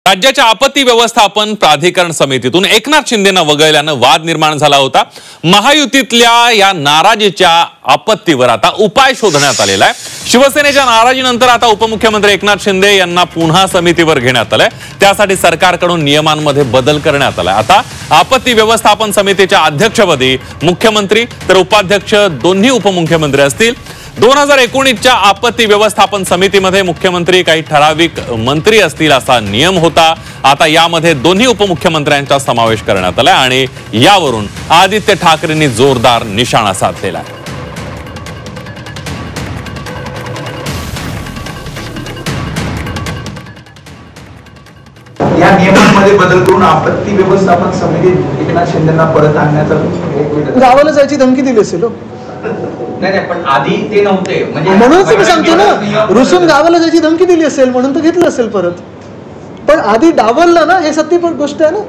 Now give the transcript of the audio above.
राज्याच्या आपत्ती व्यवस्थापन प्राधिकरण समितीतून एकनाथ शिंदेंना वगळल्यानं वाद निर्माण झाला होता। महायुतीतल्या या नाराजीच्या आपत्तीवर आता उपाय शोधण्यात आलेला आहे। शिवसेनेच्या नाराजीनंतर आता उपमुख्यमंत्री एकनाथ शिंदे यांना पुन्हा समितीवर घेण्यात आलंय। त्यासाठी सरकारकडून नियमांमध्ये बदल करण्यात आलाय। आता आपत्ती व्यवस्थापन समितीच्या अध्यक्षपदी मुख्यमंत्री तर उपाध्यक्ष दोन्ही उपमुख्यमंत्री असतील। 2019च्या आपत्ती व्यवस्थापन समितीमध्ये मुख्यमंत्री काही ठराविक मंत्री असतील असा नियम होता। आता यामध्ये दोन्ही उपमुख्यमंत्र्यांचा समावेश करण्यात आलाय आणि यावरून आदित्य ठाकरेंनी जोरदार निशाणा साधलेला आहे। या नियमांमध्ये बदल करून आपत्ती व्यवस्थापन समितीत एकनाथ शिंदेंना परत आणण्याचा गावाला जायची धमकी दिली असेल। नाही पण आधी ते नव्हते, म्हणजे म्हणूनच मी सांगतो ना, रुसून गावाला जायची धमकी दिली असेल म्हणून तर घेतलं असेल परत। पण आधी डावललं ना, हे सत्य गोष्ट आहे ना।